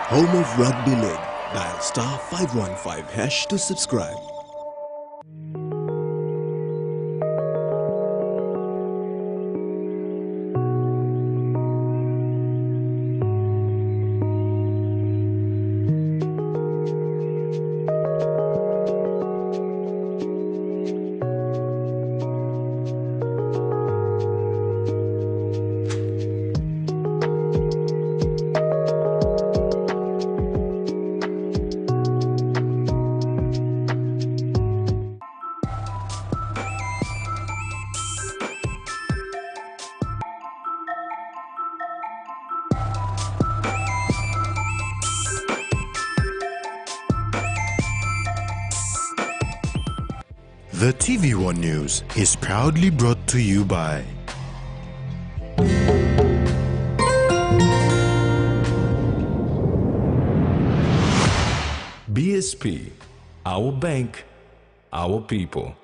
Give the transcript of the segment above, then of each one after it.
Home of Rugby League. Dial star 515 hash to subscribe. The TV1 News is proudly brought to you by BSP, our bank, our people.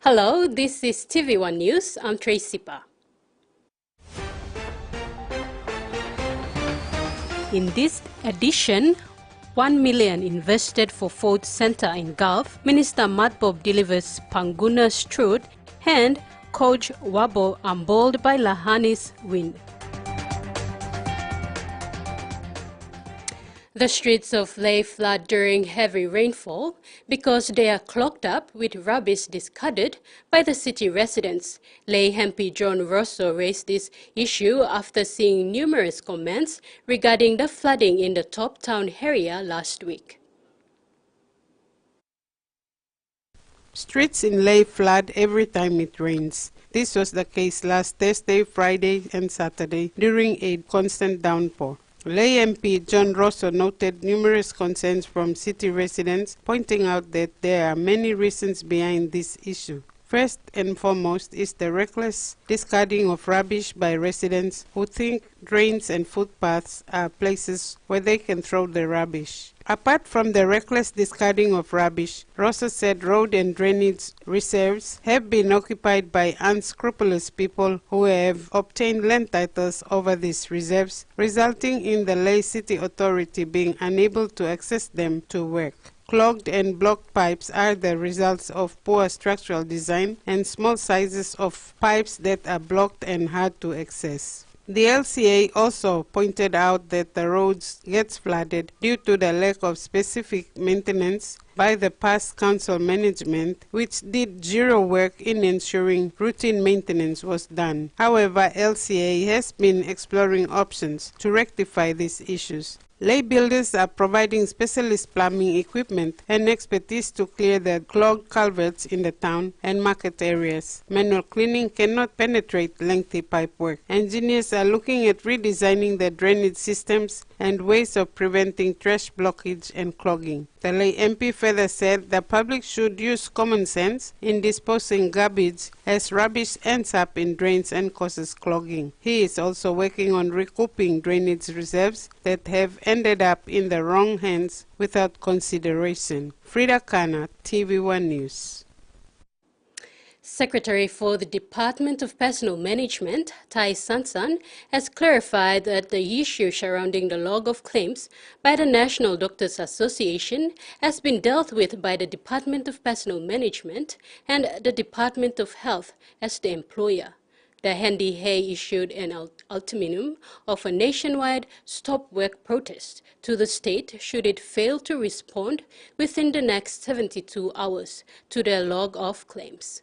Hello, this is TV1 News. I'm Tracy Pa. In this edition, 1 million invested for food center in Gulf, Minister Matbob delivers Panguna Strut, and Coach Wabo humbled by Lahani's win. The streets of Lae flood during heavy rainfall because they are clogged up with rubbish discarded by the city residents. Lae MP John Rosso raised this issue after seeing numerous comments regarding the flooding in the top town area last week. Streets in Lae flood every time it rains. This was the case last Thursday, Friday and Saturday during a constant downpour. Lae MP John Rosso noted numerous concerns from city residents, pointing out that there are many reasons behind this issue. First and foremost is the reckless discarding of rubbish by residents who think drains and footpaths are places where they can throw the rubbish. Apart from the reckless discarding of rubbish, Rosso said road and drainage reserves have been occupied by unscrupulous people who have obtained land titles over these reserves, resulting in the Lae City Authority being unable to access them to work. Clogged and blocked pipes are the results of poor structural design and small sizes of pipes that are blocked and hard to access. The LCA also pointed out that the roads get flooded due to the lack of specific maintenance by the past council management, which did zero work in ensuring routine maintenance was done. However, LCA has been exploring options to rectify these issues. Lae builders are providing specialist plumbing equipment and expertise to clear the clogged culverts in the town and market areas. Manual cleaning cannot penetrate lengthy pipe work. Engineers are looking at redesigning the drainage systems and ways of preventing trash blockage and clogging. The Lae MP further said the public should use common sense in disposing garbage as rubbish ends up in drains and causes clogging. He is also working on recouping drainage reserves that have ended up in the wrong hands without consideration. Frida Kana, TV1 News. Secretary for the Department of Personal Management, Tai Sansan, has clarified that the issue surrounding the log of claims by the National Doctors Association has been dealt with by the Department of Personal Management and the Department of Health as the employer. The Handy Hay issued an ultimatum of a nationwide stop-work protest to the state should it fail to respond within the next 72 hours to their log of claims.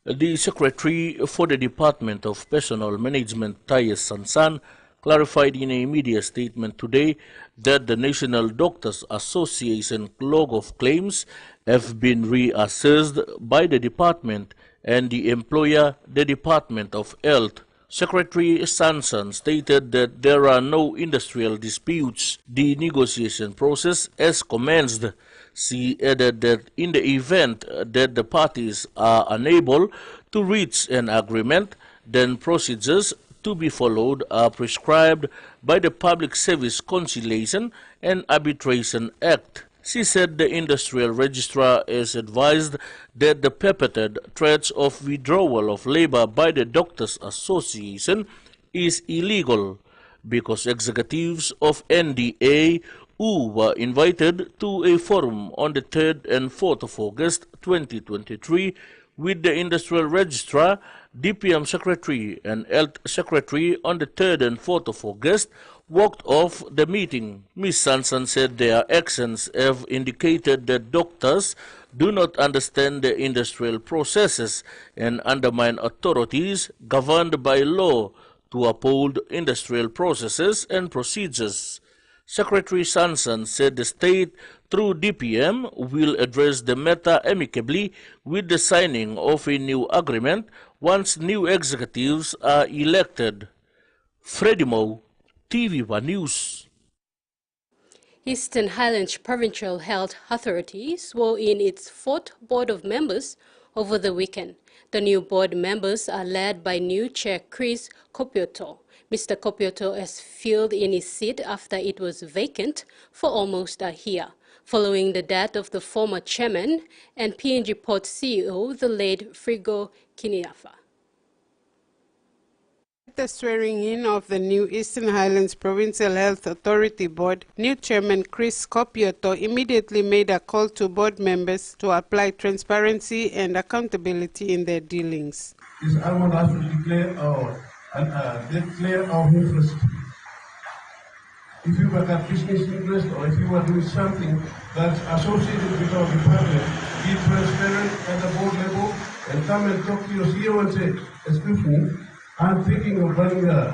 The Secretary for the Department of Personal Management, Tai Sansan, clarified in a media statement today that the National Doctors Association log of claims have been reassessed by the department and the employer, the Department of Health. Secretary Sansan stated that there are no industrial disputes. The negotiation process has commenced. She added that in the event that the parties are unable to reach an agreement, then procedures to be followed are prescribed by the Public Service Conciliation and Arbitration Act. She said the industrial registrar is advised that the purported threats of withdrawal of labor by the Doctors Association is illegal because executives of NDA who were invited to a forum on the 3rd and 4th of August 2023 with the industrial registrar, DPM secretary and health secretary on the 3rd and 4th of August walked off the meeting. Ms. Sansan said their actions have indicated that doctors do not understand the industrial processes and undermine authorities governed by law to uphold industrial processes and procedures. Secretary Sansan said the state, through DPM, will address the matter amicably with the signing of a new agreement once new executives are elected. Freddie Moe, TVWAN News. Eastern Highlands Provincial Health Authority swore in its 4th board of members over the weekend. The new board members are led by new chair Chris Kopioto. Mr. Kopioto has filled in his seat after it was vacant for almost a year, following the death of the former chairman and PNG Port CEO, the late Frigo Kiniafa. At the swearing-in of the new Eastern Highlands Provincial Health Authority Board, new chairman Chris Kopioto immediately made a call to board members to apply transparency and accountability in their dealings. I want us to declare our interest. If you have a business interest or if you are doing something that's associated with our department, be transparent at the board level and come and talk to your CEO and say, excuse me, I'm thinking of running a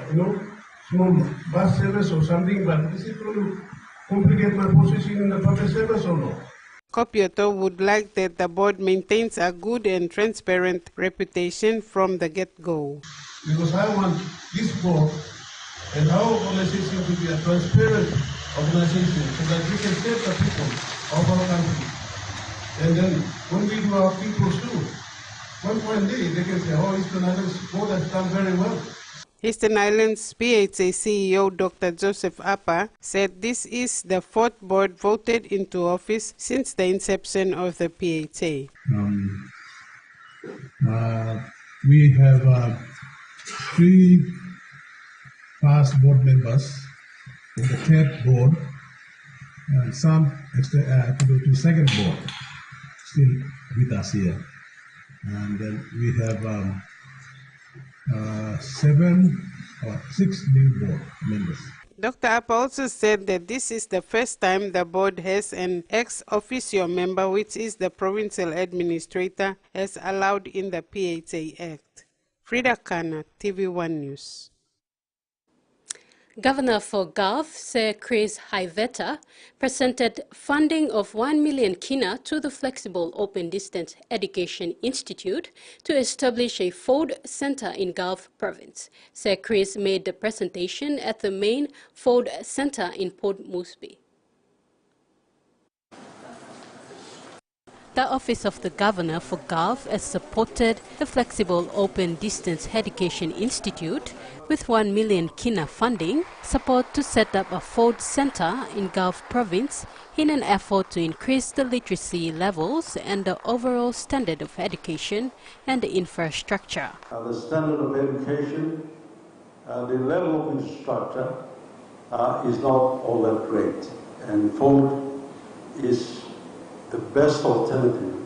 small bus service or something, but is it going to complicate my position in the public service or no? Kopioto would like that the board maintains a good and transparent reputation from the get-go. Because I want this board and our organization to be a transparent organization so that we can serve the people of our country. And then when we do our people's too, one day they can say, oh, Eastern Highlands board has done very well. Eastern Highlands PHA CEO Dr. Joseph Appa said this is the 4th board voted into office since the inception of the PHA. We have 3 past board members in the 3rd board and some to 2nd board still with us here. And then we have 6 new board members. Dr. Appa also said that this is the first time the board has an ex officio member, which is the provincial administrator, as allowed in the PHA Act. Frida Kana, TVWAN News. Governor for Gulf, Sir Chris Haiveta, presented funding of 1 million kina to the Flexible Open Distance Education Institute to establish a Ford Center in Gulf Province. Sir Chris made the presentation at the main Ford Center in Port Moresby. The Office of the Governor for Gulf has supported the Flexible Open Distance Education Institute with 1 million kina funding support to set up a Ford Center in Gulf Province in an effort to increase the literacy levels and the overall standard of education and the infrastructure. The standard of education, the level of infrastructure is not all that great, and Ford is the best alternative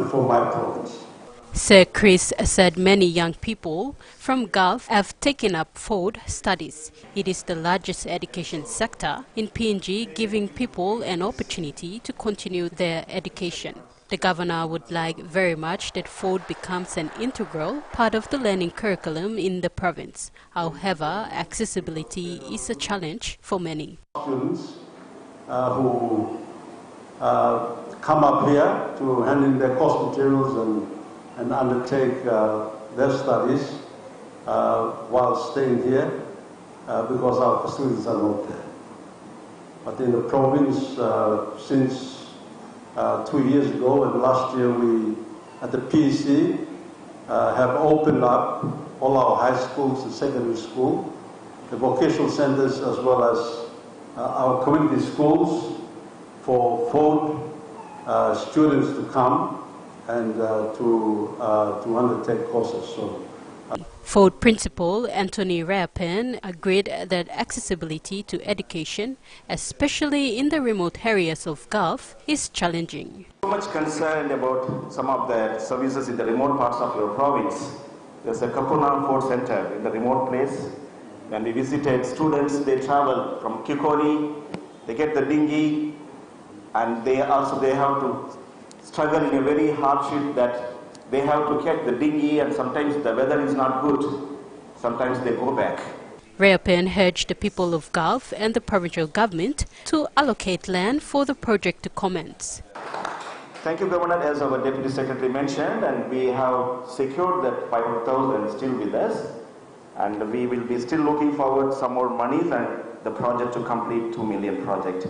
for my province. Sir Chris said many young people from Gulf have taken up Ford studies. It is the largest education sector in PNG, giving people an opportunity to continue their education. The governor would like very much that Ford becomes an integral part of the learning curriculum in the province. However, accessibility is a challenge for many. Students who come up here to hand in their course materials and undertake their studies while staying here because our facilities are not there. But in the province, since 2 years ago, and last year we, at the PEC, have opened up all our high schools and secondary school, the vocational centers, as well as our community schools for food students to come and to undertake courses. So, Ford Principal Anthony Rayapen agreed that accessibility to education, especially in the remote areas of Gulf, is challenging. So much concerned about some of the services in the remote parts of your province. There's a Kapuna Ford Center in the remote place. When we visited, students, they travel from Kikori, they get the dinghy, and they have to struggle in a very hardship that they have to catch the dinghy, and sometimes the weather is not good. Sometimes they go back. Rayapen urged the people of Gulf and the provincial government to allocate land for the project to commence. Thank you, Governor, as our Deputy Secretary mentioned, and we have secured that 500,000 still with us, and we will be still looking forward some more monies and the project to complete 2 million project.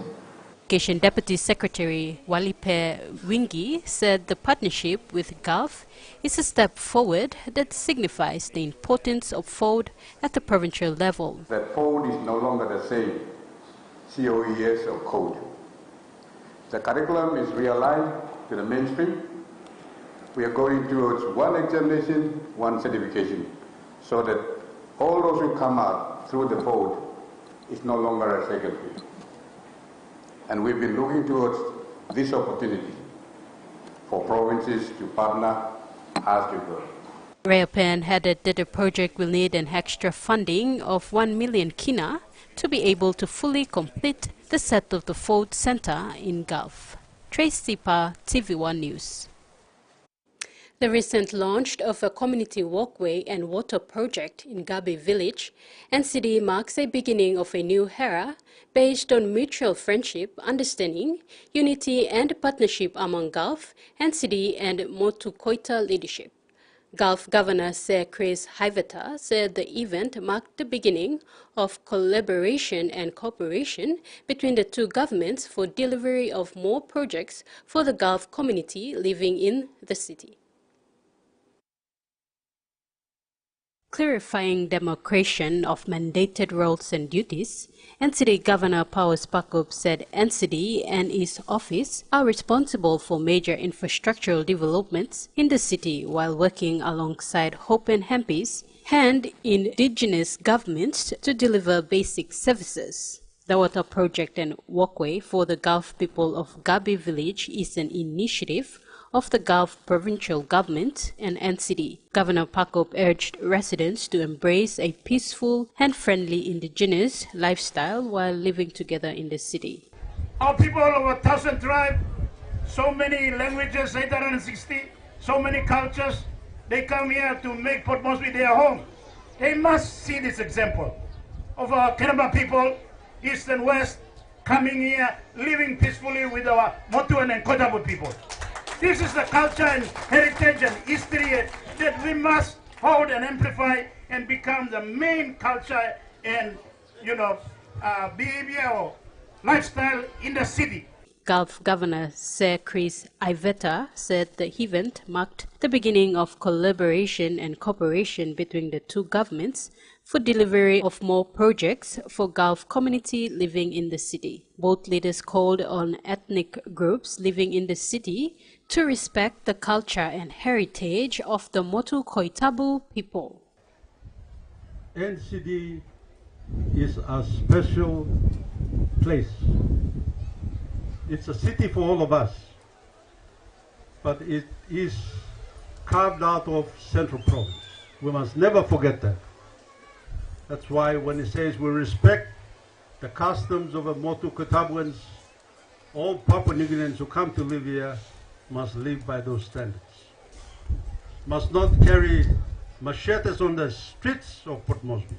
Education Deputy Secretary Walipe Wingi said the partnership with Gulf is a step forward that signifies the importance of Ford at the provincial level. That Ford is no longer the same COES or code. The curriculum is realigned to the mainstream. We are going towards one examination, one certification, so that all those who come out through the Ford is no longer a secondary. And we've been looking towards this opportunity for provinces to partner as we go. Rayapen added that the project will need an extra funding of 1 million kina to be able to fully complete the set of the Ford Center in Gulf. Trace Sipa, TV1 News. The recent launch of a community walkway and water project in Gabi village and city marks a beginning of a new era based on mutual friendship, understanding, unity and partnership among Gulf and city and Motu Koita leadership. Gulf Governor Sir Chris Hiveta said the event marked the beginning of collaboration and cooperation between the two governments for delivery of more projects for the Gulf community living in the city. Clarifying demarcation of mandated roles and duties, NCD Governor Paus Pakup said NCD and his office are responsible for major infrastructural developments in the city while working alongside Hope and Hempis and indigenous governments to deliver basic services. The water project and walkway for the Gulf people of Gabi village is an initiative of the Gulf provincial government and NCD. Governor Pakup urged residents to embrace a peaceful and friendly indigenous lifestyle while living together in the city. Our people of 1,000 tribes, so many languages, 860, so many cultures, they come here to make Port Moresby their home. They must see this example of our Keramba people, east and west, coming here, living peacefully with our Motuan and Kotabu people. This is the culture and heritage and history that we must hold and amplify and become the main culture and, behavior or lifestyle in the city. Gulf Governor Sir Chris Hiveta said the event marked the beginning of collaboration and cooperation between the two governments for delivery of more projects for Gulf community living in the city. Both leaders called on ethnic groups living in the city to respect the culture and heritage of the Motu Koitabu people. NCD is a special place. It's a city for all of us, but it is carved out of Central Province. We must never forget that. That's why when it says we respect the customs of the Motu Koitabuans, all Papua New Guineans who come to live here must live by those standards. Must not carry machetes on the streets of Port Moresby.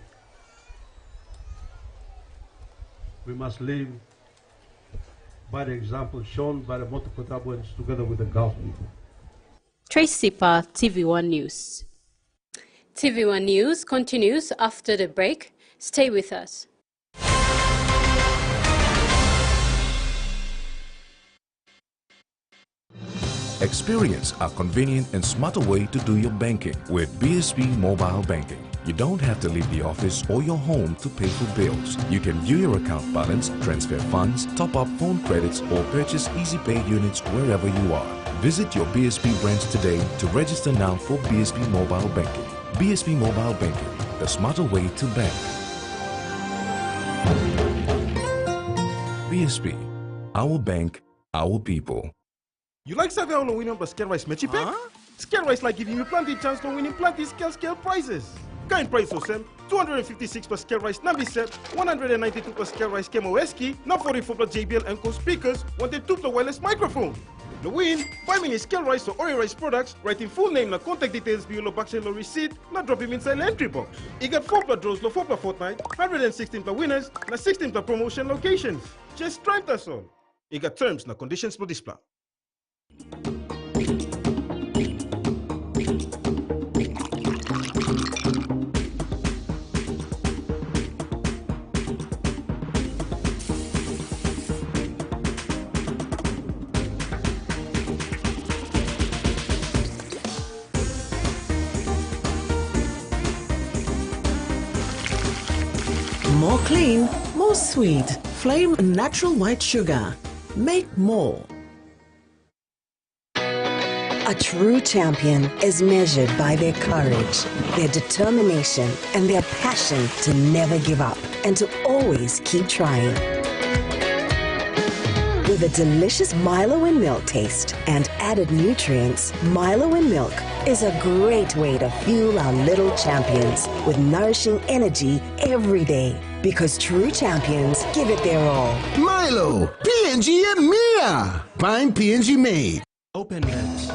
We must live by the example shown by the Motu Koitabuans together with the Gulf people. Trace Sipa, TV1 News. TV1 News continues after the break. Stay with us. Experience a convenient and smarter way to do your banking with BSP Mobile Banking. You don't have to leave the office or your home to pay for bills. You can view your account balance, transfer funds, top up phone credits, or purchase Easy Pay units wherever you are. Visit your BSP branch today to register now for BSP Mobile Banking. BSP Mobile Banking, the smarter way to bank. BSP, our bank, our people. You like Saga on winning plus scale rice mechi pack? Scale rice like giving you plenty chance to winning plenty scale prizes. Kind price of them 256 plus scale rice Nabi set, 192 plus scale rice Kemo Eski, now 44 plus JBL and Co speakers, 102 plus wireless microphone. The win, 5 mini scale rice or Ori rice products, writing full name na contact details below box and receipt, na drop him inside the entry box. You got 4 plus draws, 4 plus fortnight, 116 plus winners, na 16 plus promotion locations. Just try us all. You got terms na conditions for this plan. More clean, more sweet. Flame natural white sugar. Make more. A true champion is measured by their courage, their determination, and their passion to never give up and to always keep trying. With a delicious Milo in milk taste and added nutrients, Milo in milk is a great way to fuel our little champions with nourishing energy every day. Because true champions give it their all. Milo, PNG and Mia. Find PNG made. Open Lens.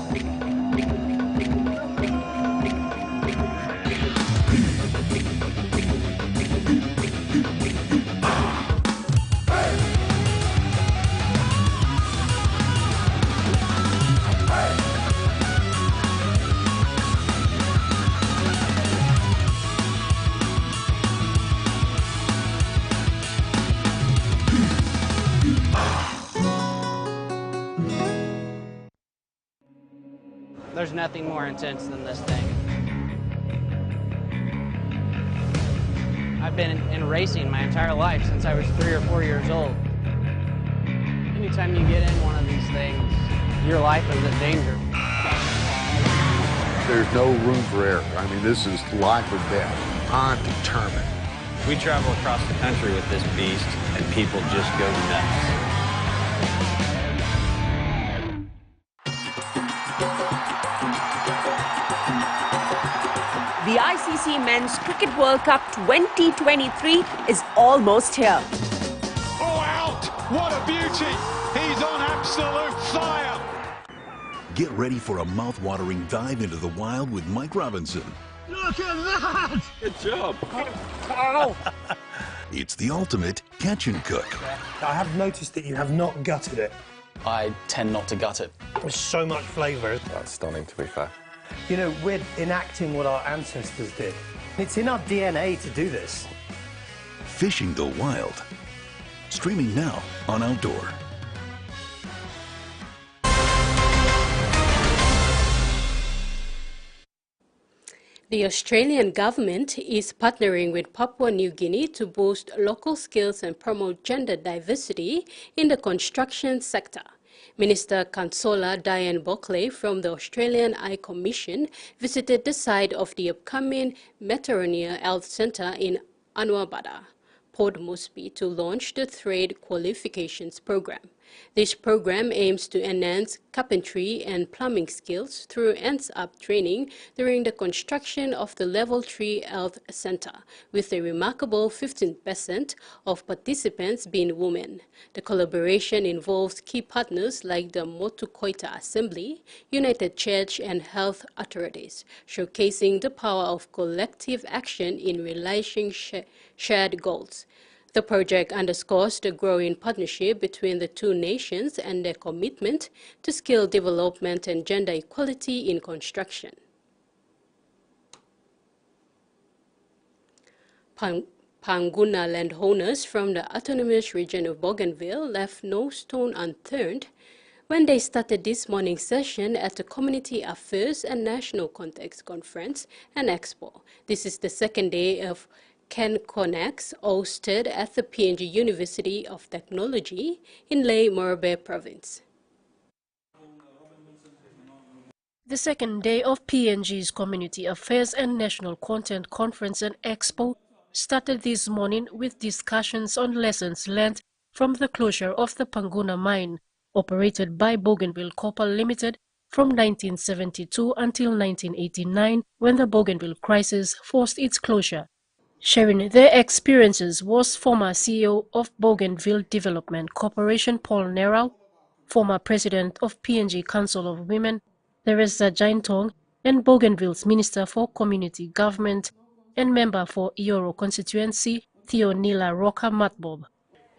There's nothing more intense than this thing. I've been in racing my entire life since I was 3 or 4 years old. Anytime you get in one of these things, your life is in danger. There's no room for error. I mean, this is life or death. I'm determined. We travel across the country with this beast, and people just go nuts. The ICC Men's Cricket World Cup 2023 is almost here. Oh, out! What a beauty! He's on absolute fire! Get ready for a mouth-watering dive into the wild with Mike Robinson. Look at that! Good job. Wow! It's the ultimate catch and cook. I have noticed that you have not gutted it. I tend not to gut it. There's so much flavour. That's stunning, to be fair. You know, we're enacting what our ancestors did. It's in our DNA to do this. Fishing the Wild. Streaming now on Outdoor. The Australian government is partnering with Papua New Guinea to boost local skills and promote gender diversity in the construction sector. Minister Consola Diane Buckley from the Australian Eye Commission visited the site of the upcoming Meteorology Health Centre in Anuabada, Port Moresby, to launch the Trade Qualifications Program. This program aims to enhance carpentry and plumbing skills through hands-up training during the construction of the Level 3 Health Centre, with a remarkable 15% of participants being women. The collaboration involves key partners like the Motukoita Assembly, United Church and health authorities, showcasing the power of collective action in realizing shared goals. The project underscores the growing partnership between the two nations and their commitment to skill development and gender equality in construction. Panguna landowners from the autonomous region of Bougainville left no stone unturned when they started this morning's session at the Community Affairs and National Context Conference and Expo. This is the second day of Can Connects, hosted at the PNG University of Technology in Ley Morbe Province. The second day of PNG's Community Affairs and National Content Conference and Expo started this morning with discussions on lessons learned from the closure of the Panguna mine, operated by Bougainville Copper Limited from 1972 until 1989, when the Bougainville crisis forced its closure. Sharing their experiences was former CEO of Bougainville Development Corporation Paul Nerau, former president of PNG Council of Women Teresa Jaintong, and Bougainville's Minister for Community Government and member for Ioro constituency Theonila Roca Matbob.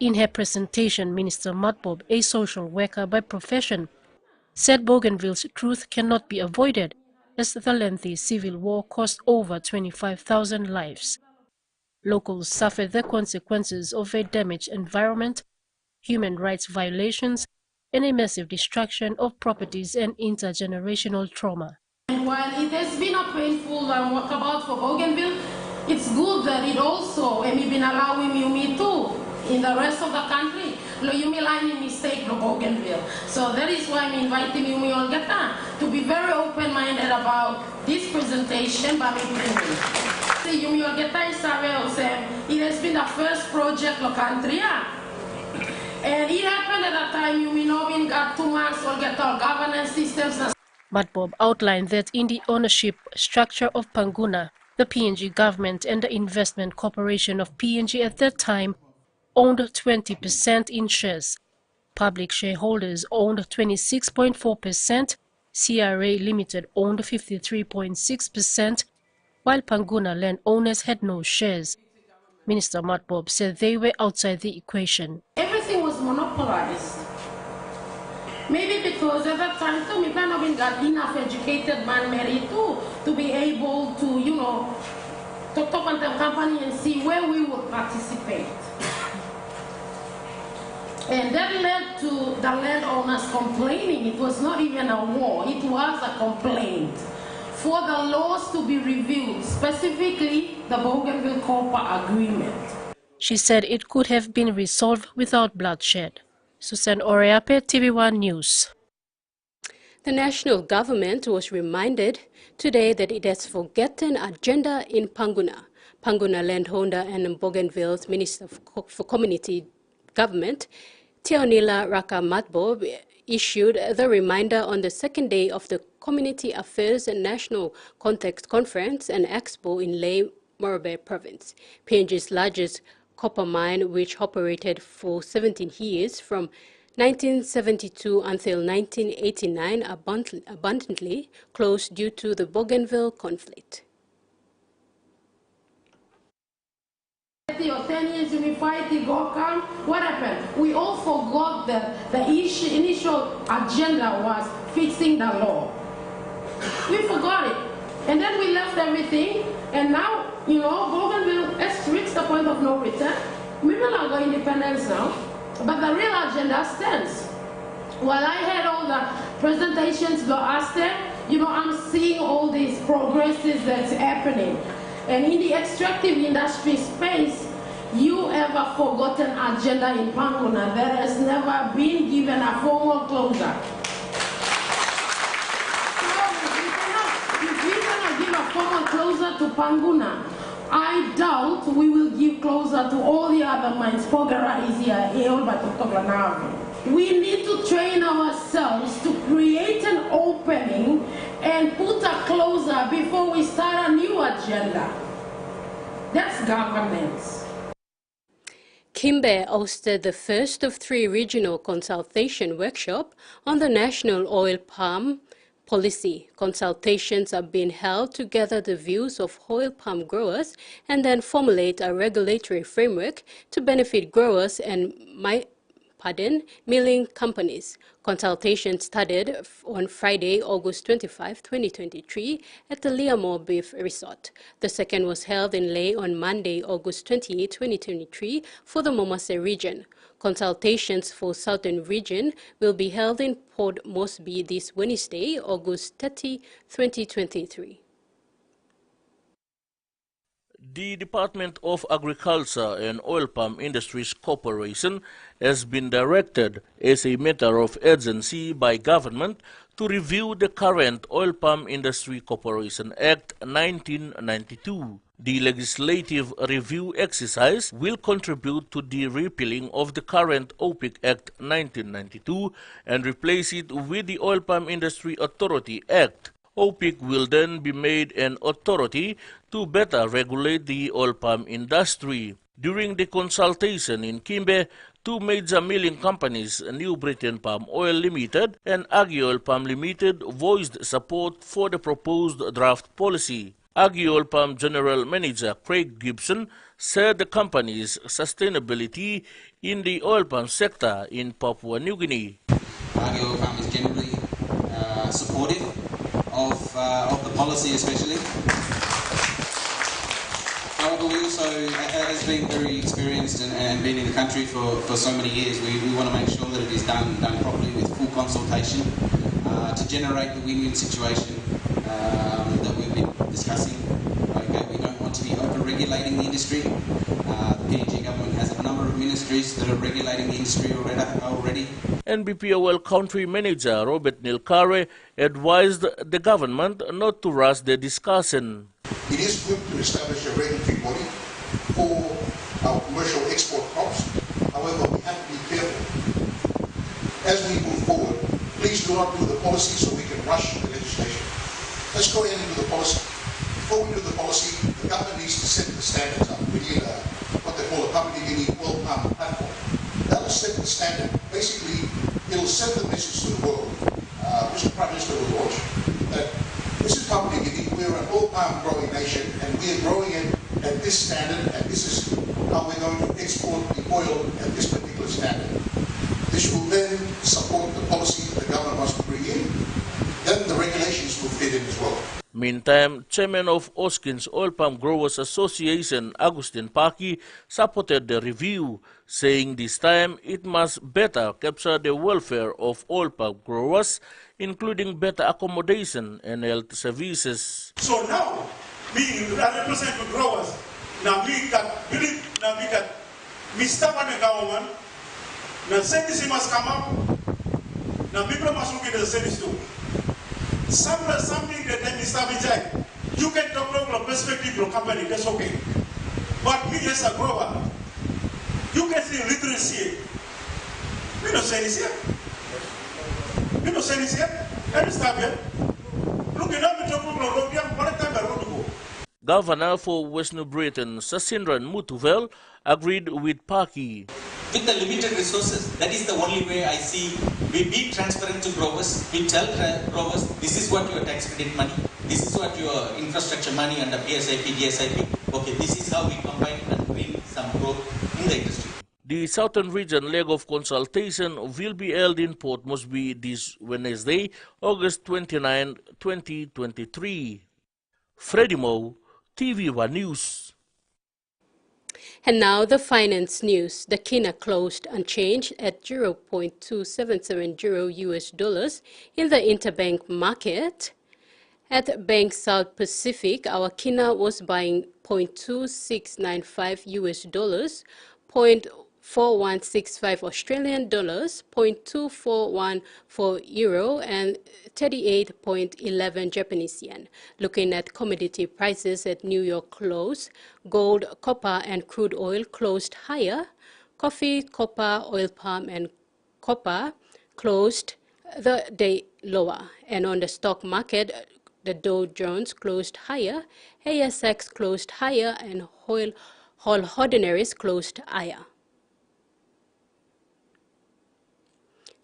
In her presentation, Minister Matbob, a social worker by profession, said Bougainville's truth cannot be avoided as the lengthy civil war cost over 25,000 lives. Locals suffered the consequences of a damaged environment, human rights violations, and a massive destruction of properties and intergenerational trauma. And while it has been a painful walkabout for Bougainville, it's good that it also has been allowing me too in the rest of the country. You may line mistake for Bougainville. So that is why I'm inviting you all to be very open-minded about this presentation by me. It has been the first project in the country. And it happened at a time you know we got 2 months or get our governance systems. Matbob outlined that in the ownership structure of Panguna, the PNG government and the Investment Corporation of PNG at that time owned 20% in shares. Public shareholders owned 26.4%, CRA Limited owned 53.6%, while Panguna landowners had no shares. Minister Matbob said they were outside the equation. Everything was monopolized. Maybe because at that time too, we kind of got enough educated man married too to be able to, to talk on the company and see where we would participate. And that led to the landowners complaining. It was not even a war, it was a complaint for the laws to be reviewed, specifically the Bougainville Copper Agreement. She said it could have been resolved without bloodshed. Susan Oreape, TVWAN News. The national government was reminded today that it has forgotten agenda in Panguna. Panguna landholder and Bougainville's Minister for Community Government, Theonila Roca Matbob, issued the reminder on the second day of the Community Affairs and National Context Conference and Expo in Ley Morbe Province, PNG's largest copper mine, which operated for 17 years from 1972 until 1989, abundantly closed due to the Bougainville conflict. 10 years unified, what happened? We all forgot that the initial agenda was fixing the law. We forgot it. And then we left everything, and now, Bougainville has reached the point of no return. We will not go independence now, but the real agenda stands. While I had all the presentations last year, I'm seeing all these progresses that's happening. And in the extractive industry space, you have a forgotten agenda in Panguna that has never been given a formal closure. If we cannot give a formal closure to Panguna, I doubt we will give closure to all the other mines. Pogara is here, we need to train ourselves to create an opening and put a closer before we start a new agenda. That's governance. Kimbe hosted the first of 3 regional consultation workshops on the national oil palm policy. Consultations are being held to gather the views of oil palm growers and then formulate a regulatory framework to benefit growers and milling companies. Consultation started on Friday, August 25, 2023 at the Learmore Beef Resort. The second was held in Lae on Monday, August 28, 2023 for the Momase region. Consultations for Southern Region will be held in Port Moresby this Wednesday, August 30, 2023. The Department of Agriculture and Oil Palm Industries Corporation has been directed as a matter of urgency by government to review the current Oil Palm Industry Corporation Act 1992. The legislative review exercise will contribute to the repealing of the current OPIC Act 1992 and replace it with the Oil Palm Industry Authority Act. OPIC will then be made an authority to better regulate the oil palm industry. During the consultation in Kimbe, two major milling companies, New Britain Palm Oil Limited and Agri Oil Palm Limited, voiced support for the proposed draft policy. Agri Oil Palm General Manager Craig Gibson said the company's sustainability in the oil palm sector in Papua New Guinea. Agri Oil Palm is generally supportive of the policy especially. However, we also, as being very experienced and been in the country for so many years, we want to make sure that it is done properly with full consultation to generate the win-win situation that we've been discussing. Okay, we don't want to be over-regulating the industry. The PNG government has a number of ministries that are regulating the industry already. NBPOL Country Manager Robert Nilkare advised the government not to rush the discussion. It is good to establish a regulatory body for our commercial export crops. However, we have to be careful. As we move forward, please do not do the policy so we can rush the legislation. Let's go ahead and do the policy. Before we do the policy, the government needs to set the standards up. We need what they call a Papua New Guinea oil palm platform. That will set the standard. Basically, it will send the message to the world, which the Prime Minister will launch, that this is Papua New Guinea. We're an oil palm growing nation, and we are growing it at this standard, and this is how we're going to export the oil at this particular standard. This will then support the policy that the government wants to bring in. Then the regulations will fit in as well. Meantime, Chairman of Oskin's Oil Palm Growers Association, Agustin Paki, supported the review, saying this time it must better capture the welfare of oil palm growers, including better accommodation and health services. So now, me represent the growers. Now me that believe, now me that me stop on the government. Now service must come up. Now people must look at the service too. Something that then Mr. Vijay, you can talk from the perspective of the company, that's okay. But me as a grower, you can see literacy. We don't say this here. We don't say this here. And stop here. Look at me talking from the road, what time I want to go. Governor for West New Britain, Sasindran Mutuvel, agreed with Paki. With the limited resources, that is the only way I see. We be transparent to growers. We tell growers, this is what your tax credit money, this is what your infrastructure money under PSIP, DSIP. Okay, this is how we combine and bring some growth in the industry. The Southern Region leg of consultation will be held in Port Moresby this Wednesday, August 29, 2023. Freddie Moe, TVWAN News. And now the finance news. The kina closed unchanged at 0.2770 US dollars in the interbank market. At Bank South Pacific, our kina was buying 0.2695 US dollars, 0.4165 Australian dollars, 0.2414 euro, and 38.11 Japanese yen. Looking at commodity prices at New York close, gold, copper, and crude oil closed higher. Coffee, copper, oil palm, and copper closed the day lower. And on the stock market, the Dow Jones closed higher, ASX closed higher, and Whole Ordinaries closed higher.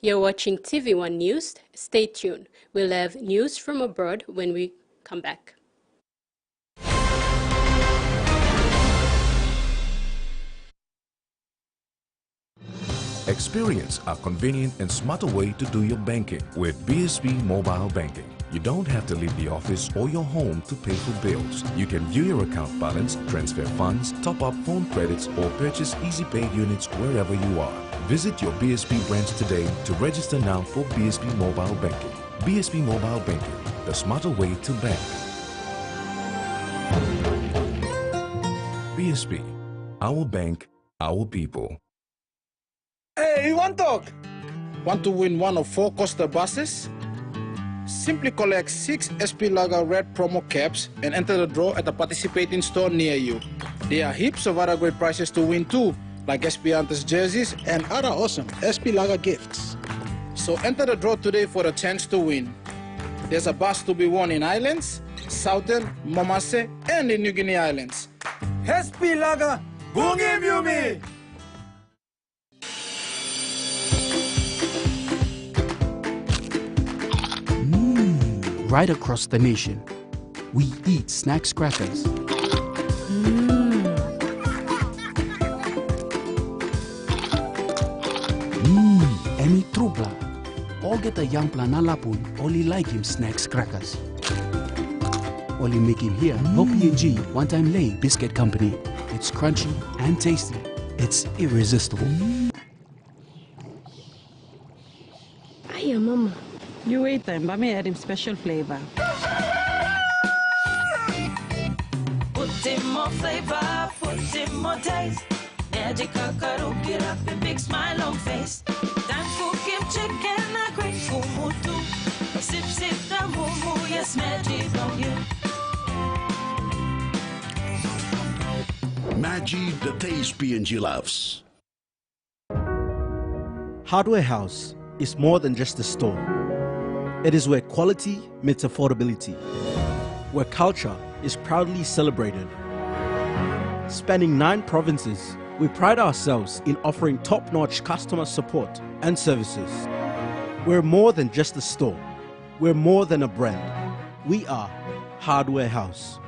You're watching TVWAN News. Stay tuned. We'll have news from abroad when we come back. Experience a convenient and smarter way to do your banking with BSB Mobile Banking. You don't have to leave the office or your home to pay for bills. You can view your account balance, transfer funds, top up phone credits, or purchase easy paid units wherever you are. Visit your BSB branch today to register now for BSB Mobile Banking. BSB Mobile Banking, the smarter way to bank. BSB, our bank, our people. Hey, you want talk? Want to win one of 4 Costa buses? Simply collect 6 SP Lager Red promo caps and enter the draw at a participating store near you. There are heaps of other great prizes to win too, like SP Hunters jerseys and other awesome SP Lager gifts. So enter the draw today for a chance to win. There's a bus to be won in Islands, Southern, Momase, and the New Guinea Islands. SP Lager, bungi myumi! Right across the nation, we eat snacks crackers. Emi trupla. All get a young planalapun, only like him snacks crackers. Only make him here, no PNG, one-time lay biscuit company. It's crunchy and tasty. It's irresistible. Hiya, Mama. You wait time, but me add him special flavor. Put in more flavor, put in more taste. Magical cuddle, get up and big smile on face. Time for Kim chicken, a great fumu too. Sip, sip, the moo, yes, magic on you. Maggi, the taste PNG loves. Hardware House is more than just a store. It is where quality meets affordability, where culture is proudly celebrated. Spanning 9 provinces, we pride ourselves in offering top-notch customer support and services. We're more than just a store. We're more than a brand. We are Hardware House.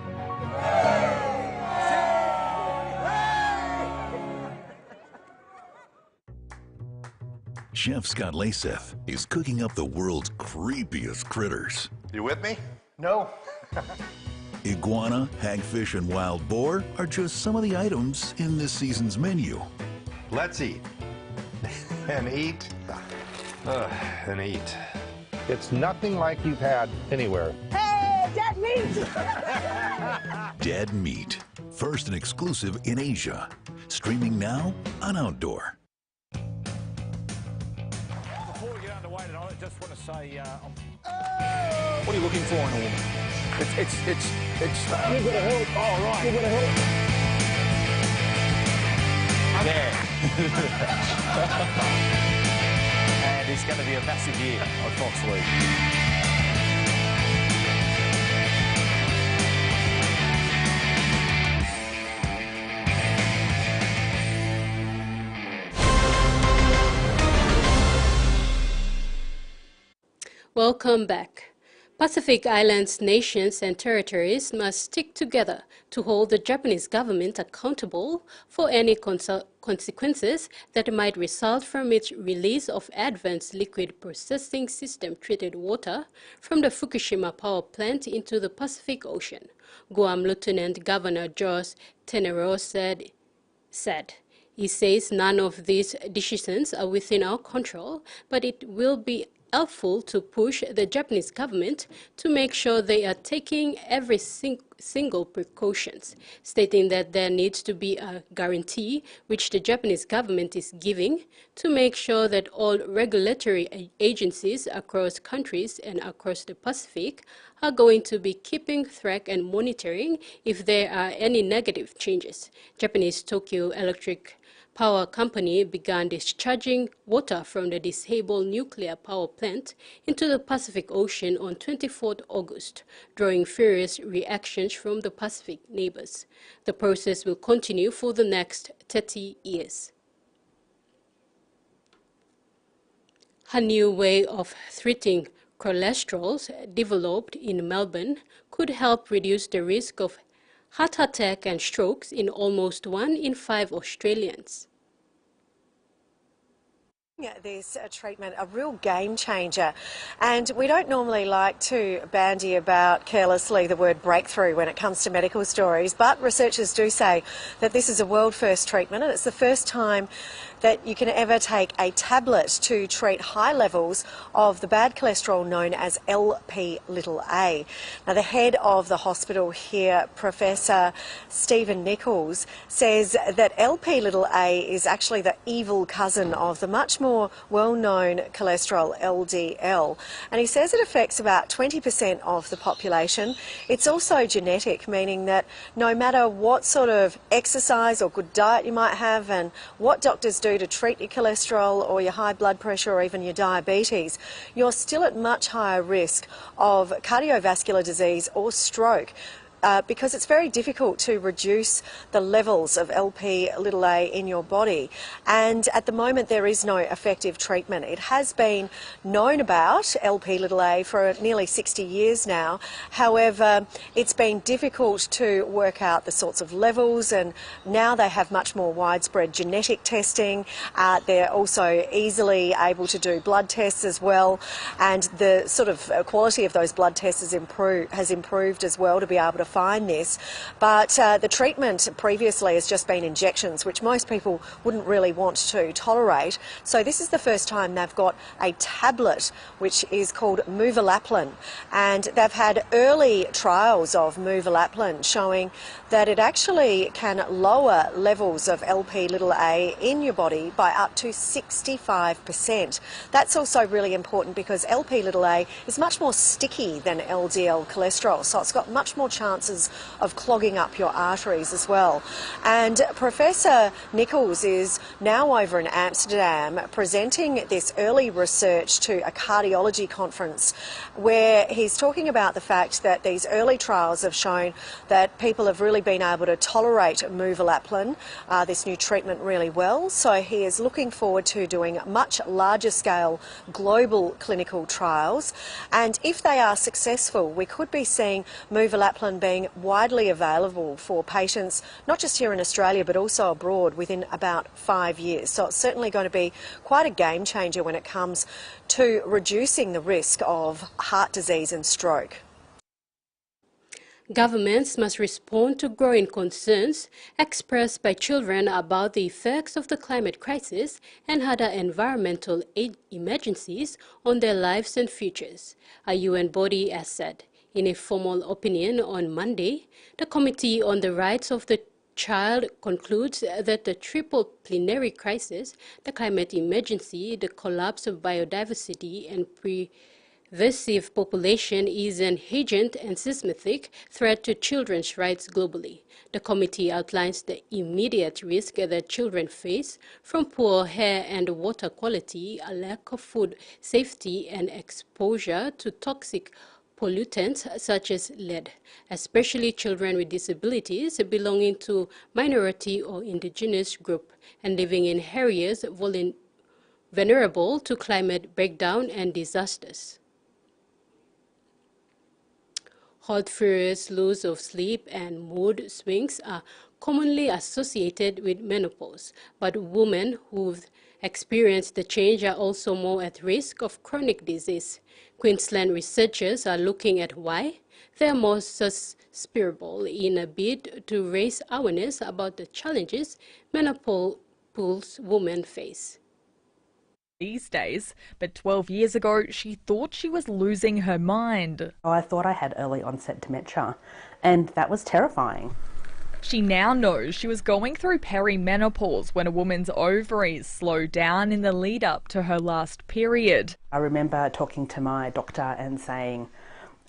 Chef Scott Laseth is cooking up the world's creepiest critters. You with me? No. Iguana, hagfish, and wild boar are just some of the items in this season's menu. Let's eat. And eat. And eat. It's nothing like you've had anywhere. Hey, dead meat! Dead Meat, first and exclusive in Asia. Streaming now on Outdoor. Before we get underway tonight, I just want to say, what are you looking for in a woman? It's. You've got to help. Oh, right. You've got to help. There. And it's going to be a massive year on Fox League. Welcome back. Pacific Islands nations and territories must stick together to hold the Japanese government accountable for any consequences that might result from its release of advanced liquid processing system treated water from the Fukushima power plant into the Pacific Ocean, Guam Lieutenant Governor George Tenero said. He says none of these decisions are within our control, but it will be helpful to push the Japanese government to make sure they are taking every single precautions, stating that there needs to be a guarantee which the Japanese government is giving to make sure that all regulatory agencies across countries and across the Pacific are going to be keeping track and monitoring if there are any negative changes. Japanese Tokyo Electric Power Company began discharging water from the disabled nuclear power plant into the Pacific Ocean on 24th August, drawing furious reactions from the Pacific neighbors. The process will continue for the next 30 years. A new way of treating cholesterol developed in Melbourne could help reduce the risk of heart attack and strokes in almost 1 in 5 Australians. This treatment a real game changer, and we don't normally like to bandy about carelessly the word breakthrough when it comes to medical stories, but researchers do say that this is a world first treatment, and it's the first time that you can ever take a tablet to treat high levels of the bad cholesterol known as LP-little-a. Now, the head of the hospital here, Professor Stephen Nichols, says that LP-little-a is actually the evil cousin of the much more well-known cholesterol LDL, and he says it affects about 20% of the population. It's also genetic, meaning that no matter what sort of exercise or good diet you might have and what doctors do to treat your cholesterol or your high blood pressure or even your diabetes, you're still at much higher risk of cardiovascular disease or stroke. Because it's very difficult to reduce the levels of LP-little-a in your body, and at the moment there is no effective treatment. It has been known about LP-little-a for nearly 60 years now. However, it's been difficult to work out the sorts of levels, and now they have much more widespread genetic testing. They're also easily able to do blood tests as well, and the sort of quality of those blood tests has improved as well to be able to find this. But the treatment previously has just been injections, which most people wouldn't really want to tolerate. So this is the first time they've got a tablet which is called Muvalaplin, and they've had early trials of Muvalaplin showing that it actually can lower levels of LP-little-a in your body by up to 65%. That's also really important because LP-little-a is much more sticky than LDL cholesterol, so it's got much more chances of clogging up your arteries as well. And Professor Nichols is now over in Amsterdam presenting this early research to a cardiology conference where he's talking about the fact that these early trials have shown that people have really been able to tolerate Muvalaplin, this new treatment, really well. So he is looking forward to doing much larger scale global clinical trials, and if they are successful, we could be seeing Muvalaplin being widely available for patients, not just here in Australia but also abroad, within about 5 years. So it's certainly going to be quite a game changer when it comes to reducing the risk of heart disease and stroke. Governments must respond to growing concerns expressed by children about the effects of the climate crisis and other environmental emergencies on their lives and futures, a UN body has said. In a formal opinion on Monday, the Committee on the Rights of the Child concludes that the triple plenary crisis, the climate emergency, the collapse of biodiversity, and pervasive population is an urgent and systematic threat to children's rights globally. The committee outlines the immediate risk that children face from poor air and water quality, a lack of food safety, and exposure to toxic pollutants such as lead, especially children with disabilities belonging to minority or indigenous group and living in areas vulnerable to climate breakdown and disasters. Hot furious, loss of sleep, and mood swings are commonly associated with menopause, but women who've experienced the change are also more at risk of chronic disease. Queensland researchers are looking at why they're more susceptible in a bid to raise awareness about the challenges menopause women face. These days, but 12 years ago, she thought she was losing her mind. I thought I had early onset dementia, and that was terrifying. She now knows she was going through perimenopause when a woman's ovaries slow down in the lead up to her last period. I remember talking to my doctor and saying,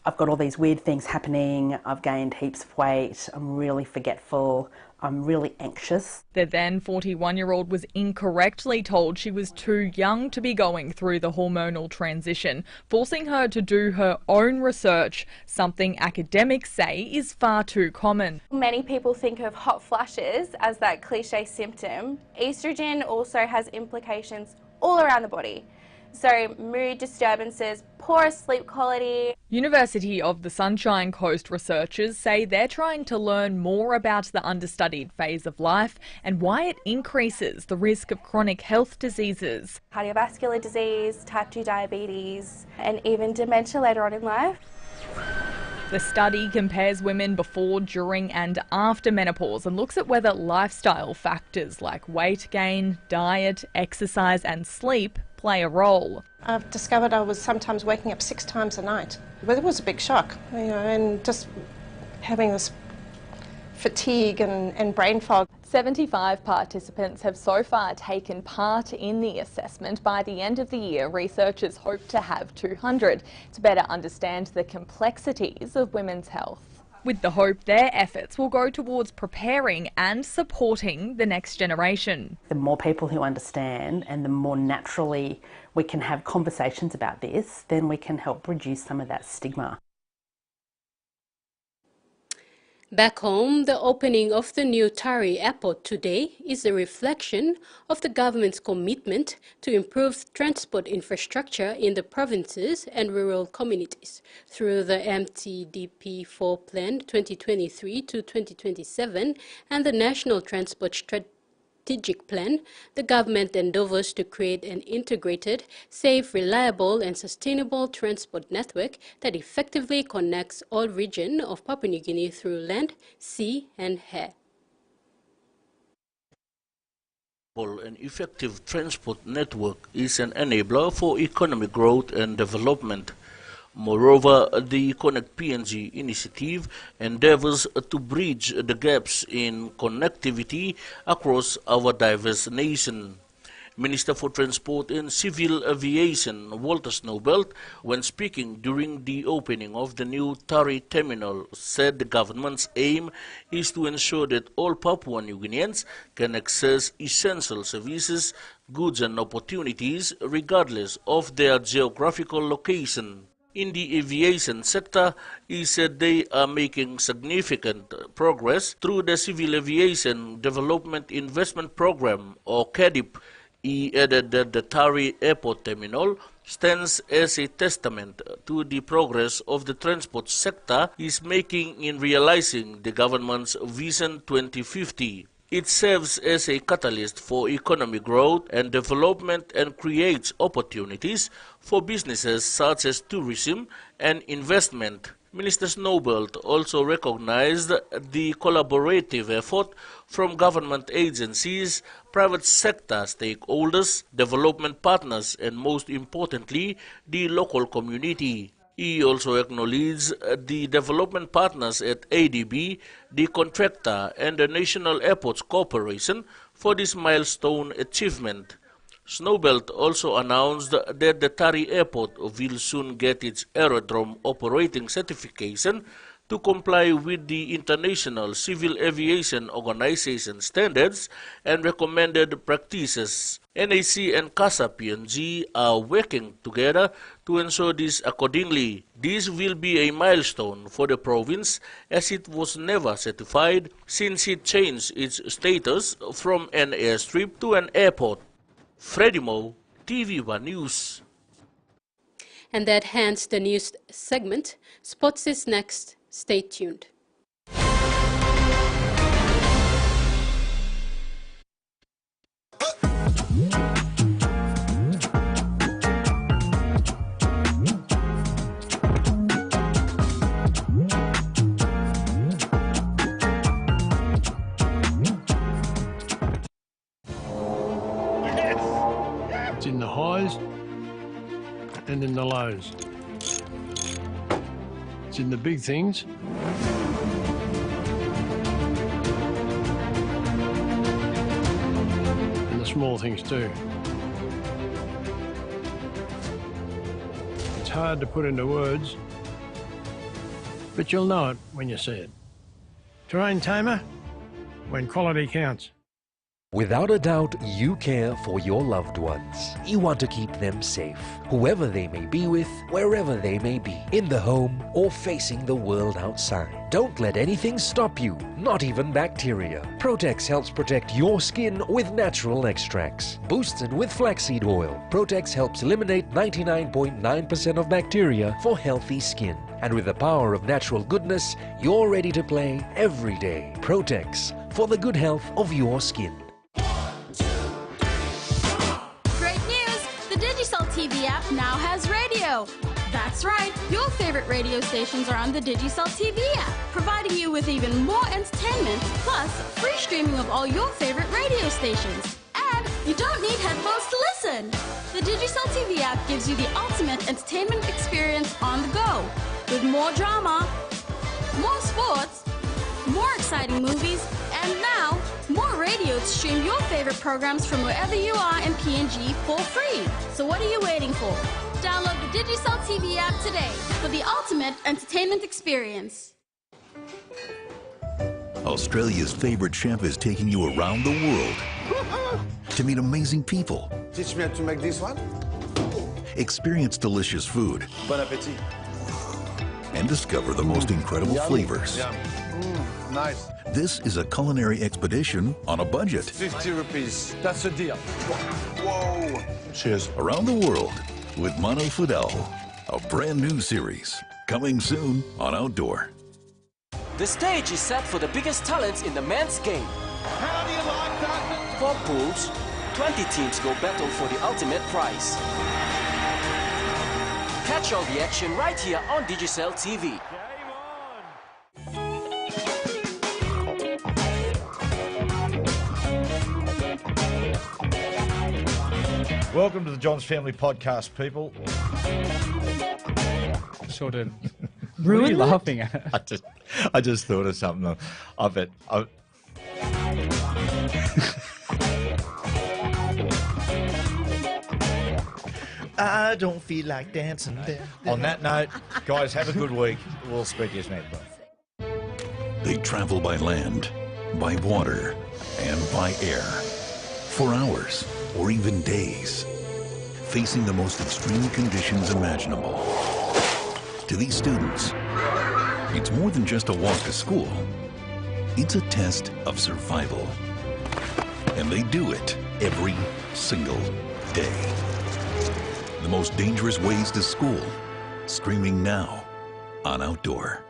I've got all these weird things happening, I've gained heaps of weight, I'm really forgetful, I'm really anxious. The then 41-year-old was incorrectly told she was too young to be going through the hormonal transition, forcing her to do her own research, something academics say is far too common. Many people think of hot flashes as that cliche symptom. Estrogen also has implications all around the body. So mood disturbances, poor sleep quality. University of the Sunshine Coast researchers say they're trying to learn more about the understudied phase of life and why it increases the risk of chronic health diseases. Cardiovascular disease, type 2 diabetes, and even dementia later on in life. The study compares women before, during and after menopause and looks at whether lifestyle factors like weight gain, diet, exercise and sleep play a role. I've discovered I was sometimes waking up 6 times a night. But it was a big shock, and just having this fatigue and brain fog. 75 participants have so far taken part in the assessment. By the end of the year, researchers hope to have 200 to better understand the complexities of women's health, with the hope their efforts will go towards preparing and supporting the next generation. The more people who understand and the more naturally we can have conversations about this, then we can help reduce some of that stigma. Back home, the opening of the new Tari Airport today is a reflection of the government's commitment to improve transport infrastructure in the provinces and rural communities through the MTDP4 Plan 2023 to 2027 and the National Transport Strategic Plan. The government endeavours to create an integrated, safe, reliable and sustainable transport network that effectively connects all regions of Papua New Guinea through land, sea and air. An effective transport network is an enabler for economic growth and development. Moreover, the Connect PNG initiative endeavors to bridge the gaps in connectivity across our diverse nation. Minister for Transport and Civil Aviation Walter Snowbelt, when speaking during the opening of the new Tari terminal, said the government's aim is to ensure that all Papua New Guineans can access essential services, goods and opportunities regardless of their geographical location. In the aviation sector, he said they are making significant progress through the Civil Aviation Development Investment Program, or CADIP. He added that the Tari Airport Terminal stands as a testament to the progress of the transport sector is making in realizing the government's Vision 2050. It serves as a catalyst for economic growth and development and creates opportunities for businesses such as tourism and investment. Minister Snowbelt also recognized the collaborative effort from government agencies, private sector stakeholders, development partners, and most importantly, the local community. He also acknowledged the development partners at ADB, the contractor, and the National Airports Corporation for this milestone achievement. Snowbelt also announced that the Tari Airport will soon get its aerodrome operating certification to comply with the International Civil Aviation Organization standards and recommended practices. NAC and CASA PNG are working together to ensure this accordingly. This will be a milestone for the province as it was never certified since it changed its status from an airstrip to an airport. Freddie Mo, TVWAN News. And that ends the news segment. Sports is next. Stay tuned. It's in the highs and in the lows. It's in the big things and the small things too. It's hard to put into words, but you'll know it when you see it. Terrain tamer, when quality counts. Without a doubt, you care for your loved ones. You want to keep them safe, whoever they may be with, wherever they may be, in the home or facing the world outside. Don't let anything stop you, not even bacteria. Protex helps protect your skin with natural extracts. Boosted with flaxseed oil, Protex helps eliminate 99.9% of bacteria for healthy skin. And with the power of natural goodness, you're ready to play every day. Protex, for the good health of your skin. TV app now has radio. That's right, your favorite radio stations are on the Digicel TV app, providing you with even more entertainment, plus free streaming of all your favorite radio stations. And you don't need headphones to listen. The Digicel TV app gives you the ultimate entertainment experience on the go, with more drama, more sports, more exciting movies, and now more radio to stream your favorite programs from wherever you are in PNG for free. So what are you waiting for? Download the Digicel TV app today for the ultimate entertainment experience. Australia's favorite chef is taking you around the world to meet amazing people. Teach me how to make this one. Experience delicious food. Bon appetit. And discover the most incredible flavors. Yum. Nice. This is a culinary expedition on a budget. 50 rupees. That's a deal. Whoa. Cheers. Around the World with Mano Fidel. A brand new series coming soon on Outdoor. The stage is set for the biggest talents in the men's game. How do you like that? 4 pools, 20 teams go battle for the ultimate prize. Catch all the action right here on Digicel TV. Welcome to the John's Family Podcast, people. Sort of. What are you Ruined laughing at? I just thought of something. I don't feel like dancing. On that note, guys, have a good week. We'll speak to you next month. They travel by land, by water, and by air for hours or even days, facing the most extreme conditions imaginable. To these students, it's more than just a walk to school. It's a test of survival. And they do it every single day. The most dangerous ways to school, streaming now on Outdoor.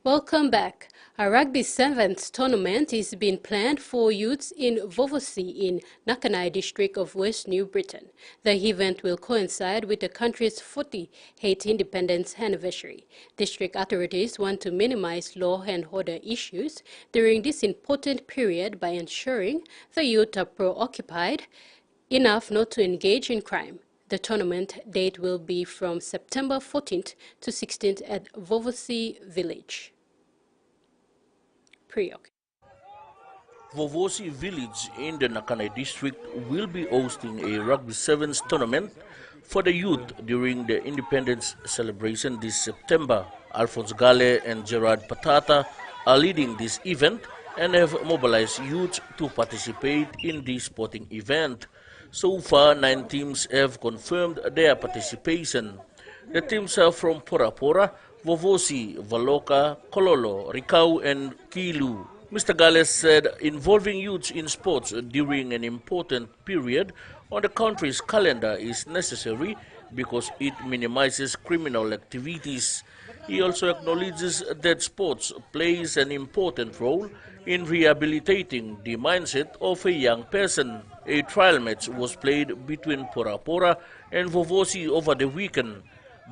Welcome back. A rugby sevens tournament is being planned for youths in Vovosi in Nakanai district of West New Britain. The event will coincide with the country's 48th independence anniversary. District authorities want to minimize law and order issues during this important period by ensuring the youth are preoccupied enough not to engage in crime. The tournament date will be from September 14th to 16th at Vovosi village. Vovosi village in the Nakanai district will be hosting a rugby sevens tournament for the youth during the independence celebration this September. Alphonse Gale and Gerard Patata are leading this event and have mobilized youth to participate in this sporting event. So far, 9 teams have confirmed their participation. The teams are from Porapora, Vovosi, Valoka, Kololo, Rikau, and Kilu. Mr. Gales said involving youths in sports during an important period on the country's calendar is necessary because it minimizes criminal activities. He also acknowledges that sports plays an important role in rehabilitating the mindset of a young person. A trial match was played between Porapora and Vovosi over the weekend.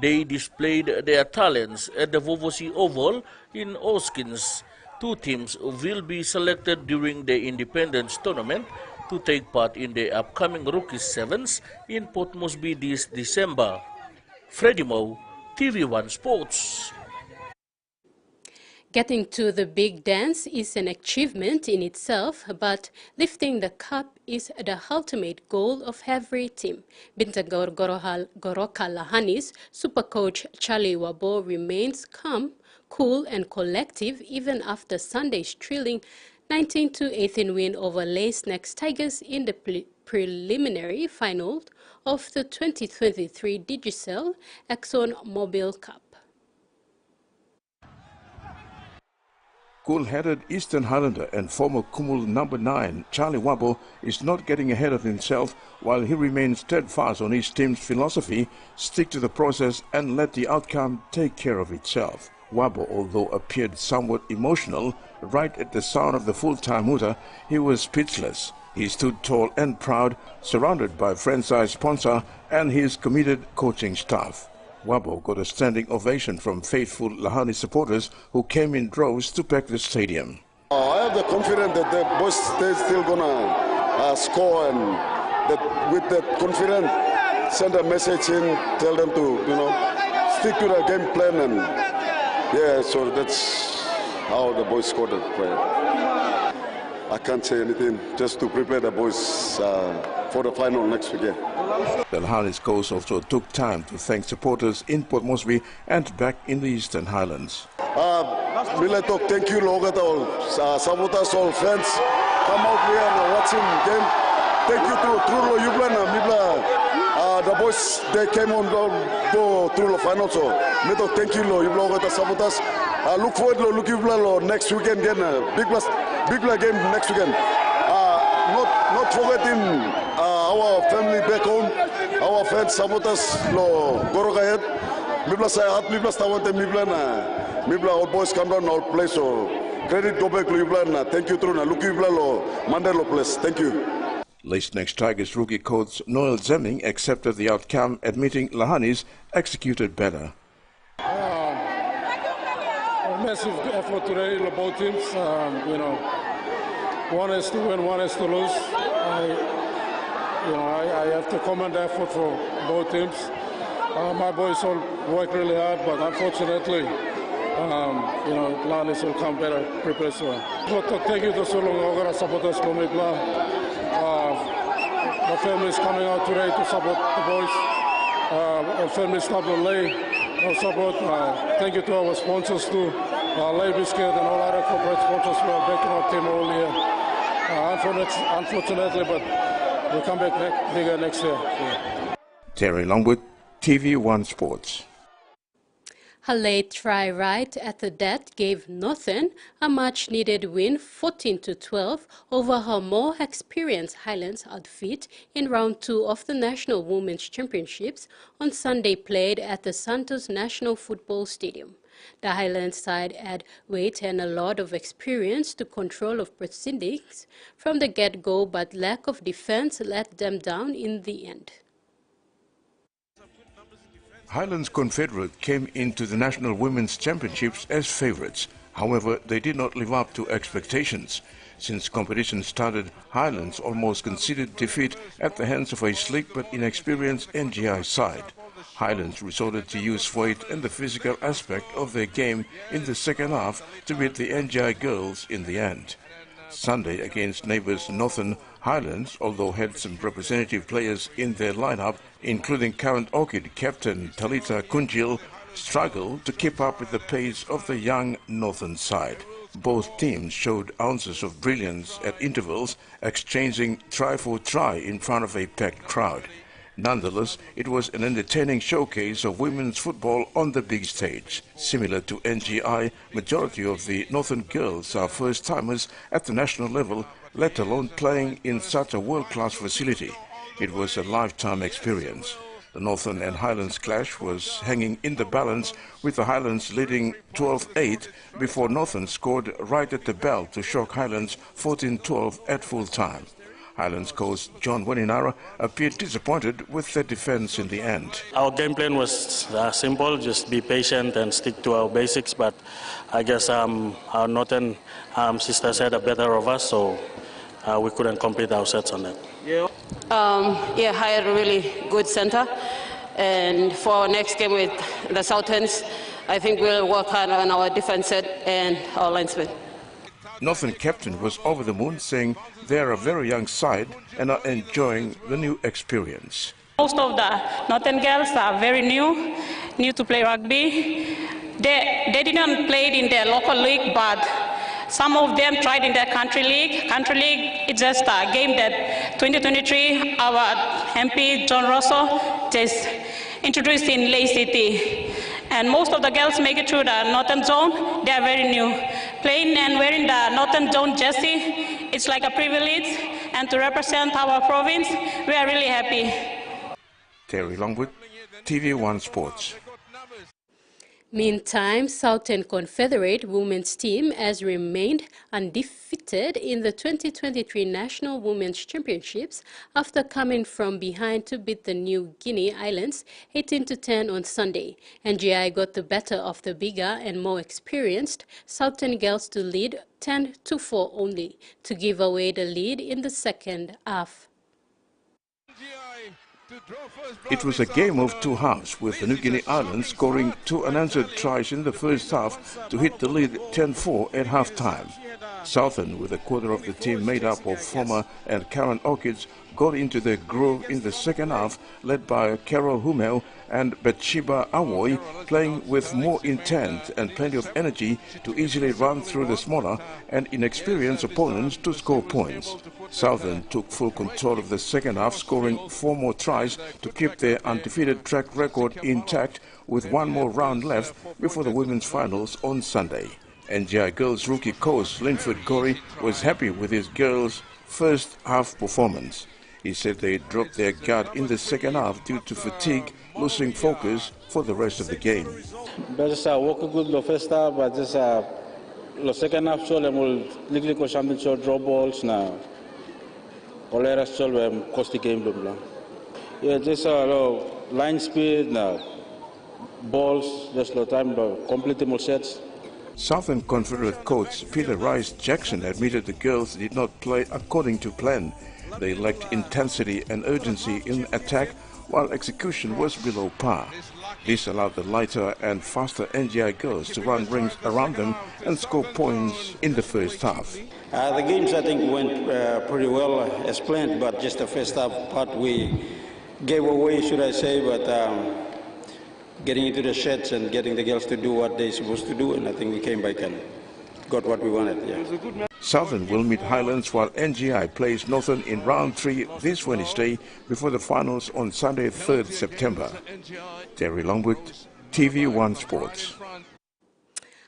They displayed their talents at the Vovosi Oval in Hoskins. 2 teams will be selected during the Independence Tournament to take part in the upcoming Rookie Sevens in Port Moresby this December. Freddie Moe, TV1 Sports. Getting to the big dance is an achievement in itself, but lifting the cup is the ultimate goal of every team. Bintang Goroka Lahani's super coach Charlie Wabo remains calm, cool and collective even after Sunday's thrilling 19-18 win over Lace Next Tigers in the preliminary final of the 2023 Digicel Exxon Mobil Cup. Cool-headed Eastern Highlander and former Kumul number 9, Charlie Wabo, is not getting ahead of himself while he remains steadfast on his team's philosophy, stick to the process and let the outcome take care of itself. Wabo, although appeared somewhat emotional, right at the sound of the full-time hooter, he was speechless. He stood tall and proud, surrounded by franchise sponsor and his committed coaching staff. Wabo got a standing ovation from faithful Lahani supporters who came in droves to pack the stadium. I have the confidence that the boys they're still gonna score, and that with that confidence, send a message in, tell them to stick to the game plan, and yeah, so that's how the boys scored the play. I can't say anything, just to prepare the boys for the final next weekend. The Lahani's coach also took time to thank supporters in Port Moresby and back in the Eastern Highlands. Milatok, thank you, Logat, all supporters, all fans, come out here and watching game. Thank you to Trulo Yublan, the boys, they came on go through the final, so Milatok, thank you, Yublan, supporters. Look forward to look Yublan next weekend again, big game next weekend. Not forgetting our family back home, our fans, supporters, Goroka head. Mibla Sayat, Mibla Stawante, Mibla, all boys come down our place. So credit go back to Yublan. Thank you, Truna. Look Yublan, Mandela place. Thank you. Lace Next Tigers rookie coach Noel Zemming accepted the outcome, admitting Lahani's executed better. Massive effort today, both teams. One has to win, one has to lose. I have to commend the effort for both teams. My boys all work really hard, but unfortunately, Lanis will come better prepared. So thank you to Solong supporters for me. The family is coming out today to support the boys. Our family staff will lay support. Thank you to our sponsors too, Lay Biscuit and all other corporate sponsors who are backing our team all year. Unfortunately, but we'll come back bigger next year. Yeah. Terry Longwood, TVWAN Sports. Her late try right at the death gave Northern a much-needed win 14-12 over her more experienced Highlands outfit in round 2 of the National Women's Championships on Sunday played at the Santos National Football Stadium. The Highlands side had weight and a lot of experience to control of proceedings from the get-go, but lack of defense let them down in the end. Highlands Confederate came into the National Women's Championships as favourites. However, they did not live up to expectations. Since competition started, Highlands almost conceded defeat at the hands of a slick but inexperienced NGI side. Highlands resorted to use weight and the physical aspect of their game in the second half to beat the NGI girls in the end. Sunday against neighbours Northern, Highlands, although had some representative players in their lineup, including current Orchid captain Talita Kunjil, struggled to keep up with the pace of the young Northern side. Both teams showed ounces of brilliance at intervals, exchanging try for try in front of a packed crowd. Nonetheless, it was an entertaining showcase of women's football on the big stage. Similar to NGI, majority of the Northern girls are first-timers at the national level, let alone playing in such a world-class facility. It was a lifetime experience. The Northern and Highlands clash was hanging in the balance, with the Highlands leading 12-8 before Northern scored right at the bell to shock Highlands 14-12 at full time. Highlands coach John Waninara appeared disappointed with their defense in the end. Our game plan was simple, just be patient and stick to our basics, but I guess our Northern sisters had a better of us, so we couldn't complete our sets on that. Hired a really good center, and for our next game with the Southerns, I think we'll work hard on our defense set and our linesmen. Northern captain was over the moon, saying they are a very young side and are enjoying the new experience. Most of the Northern girls are very new to play rugby. They didn't play it in their local league, but some of them tried in their country league. Country league is just a game that 2023 our MP John Russell just introduced in Ley City. And most of the girls make it through the Northern Zone. They are very new. Playing and wearing the Northern Zone jersey, it's like a privilege. And to represent our province, we are really happy. Terry Longwood, TVWAN Sports. Meantime, Southern Confederate women's team has remained undefeated in the 2023 National Women's Championships after coming from behind to beat the New Guinea Islands 18-10 on Sunday. NGI got the better of the bigger and more experienced Southern girls to lead 10-4 only, to give away the lead in the second half. It was a game of two halves, with the New Guinea Islands scoring 2 unanswered tries in the first half to hit the lead 10-4 at half-time. Southern, with a quarter of the team made up of former and current Orchids, got into their groove in the second half, led by Carol Humel and Bathsheba Awoy, playing with more intent and plenty of energy to easily run through the smaller and inexperienced opponents to score points. Southern took full control of the second half, scoring 4 more tries to keep their undefeated track record intact, with 1 more round left before the women's finals on Sunday. NGI girls rookie coach Linford Gorey was happy with his girls' first half performance. He said they dropped their guard in the second half due to fatigue, losing focus for the rest of the game. Just work good the first half, but just the second half so we'll likely go something so draw balls now. All the rest so cost the game blah. Yeah, just line speed now, balls just the time to complete the more sets. Southern Confederate coach Peter Rice Jackson admitted the girls did not play according to plan. They lacked intensity and urgency in attack, while execution was below par. This allowed the lighter and faster NGI girls to run rings around them and score points in the first half. The games, I think, went pretty well as planned, but just the first half part we gave away, should I say, but getting into the sheds and getting the girls to do what they're supposed to do, and I think we came back and got what we wanted. Yeah. Southern will meet Highlands, while NGI plays Northern in round 3 this Wednesday before the finals on Sunday, 3rd September. Terry Longwood, TVWAN Sports.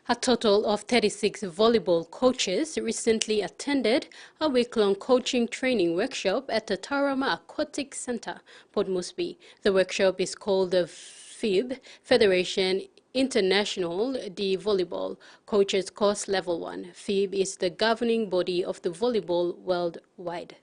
A total of 36 volleyball coaches recently attended a week-long coaching training workshop at the Tauranga Aquatic Centre, Port Moresby. The workshop is called the FIB, Federation International de Volleyball Coaches Course Level 1. FIB is the governing body of the volleyball worldwide.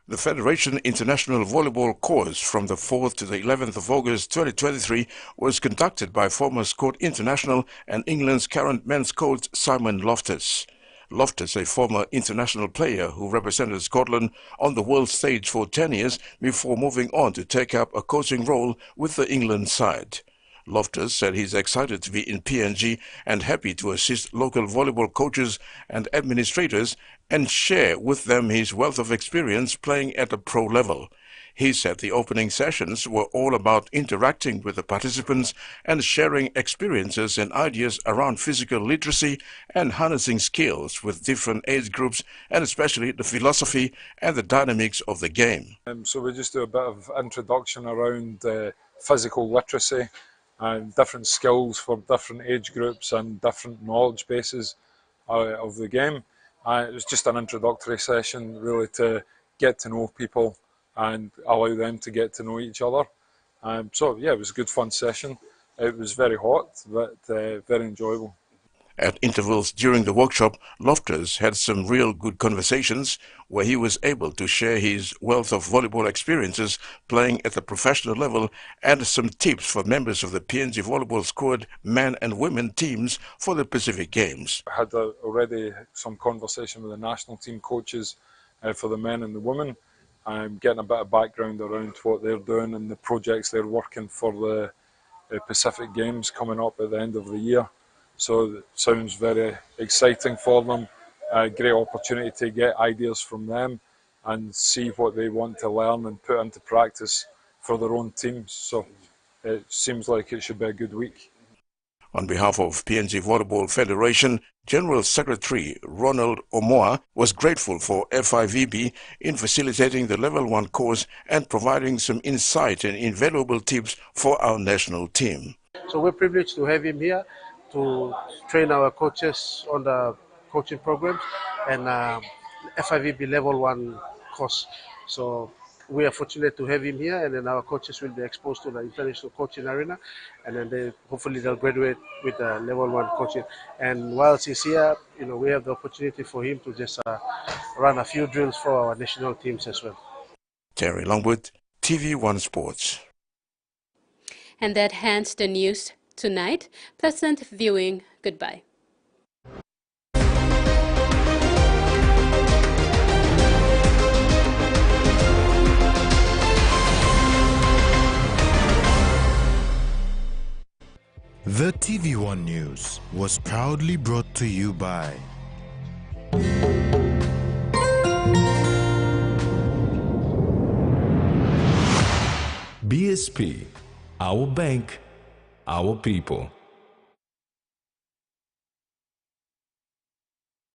The Federation International Volleyball Course from the 4th to the 11th of August 2023 was conducted by former Scott International and England's current men's coach Simon Loftus. Loftus, a former international player who represented Scotland on the world stage for 10 years before moving on to take up a coaching role with the England side. Loftus said he's excited to be in PNG and happy to assist local volleyball coaches and administrators and share with them his wealth of experience playing at a pro level. He said the opening sessions were all about interacting with the participants and sharing experiences and ideas around physical literacy and harnessing skills with different age groups, and especially the philosophy and the dynamics of the game. So we just do a bit of introduction around physical literacy and different skills for different age groups and different knowledge bases of the game. It was just an introductory session really to get to know people and allow them to get to know each other. So yeah, it was a good fun session. It was very hot, but very enjoyable. At intervals during the workshop, Loftus had some real good conversations where he was able to share his wealth of volleyball experiences playing at the professional level and some tips for members of the PNG volleyball squad men and women teams for the Pacific Games. I had already some conversation with the national team coaches for the men and the women, getting a bit of background around what they're doing and the projects they're working for the Pacific Games coming up at the end of the year. So it sounds very exciting for them. A great opportunity to get ideas from them and see what they want to learn and put into practice for their own teams. So it seems like it should be a good week. On behalf of PNG Volleyball Federation, General Secretary Ronald Omoa was grateful for FIVB in facilitating the Level 1 course and providing some insight and invaluable tips for our national team. So we're privileged to have him here to train our coaches on the coaching programs and FIVB Level 1 course. So we are fortunate to have him here, and then our coaches will be exposed to the international coaching arena, and then hopefully they'll graduate with the Level 1 coaching. And whilst he's here, we have the opportunity for him to just run a few drills for our national teams as well. Terry Longwood, TV1 Sports. And that ends the news tonight. Pleasant viewing. Goodbye. The TV1 News was proudly brought to you by BSP, our bank, our people.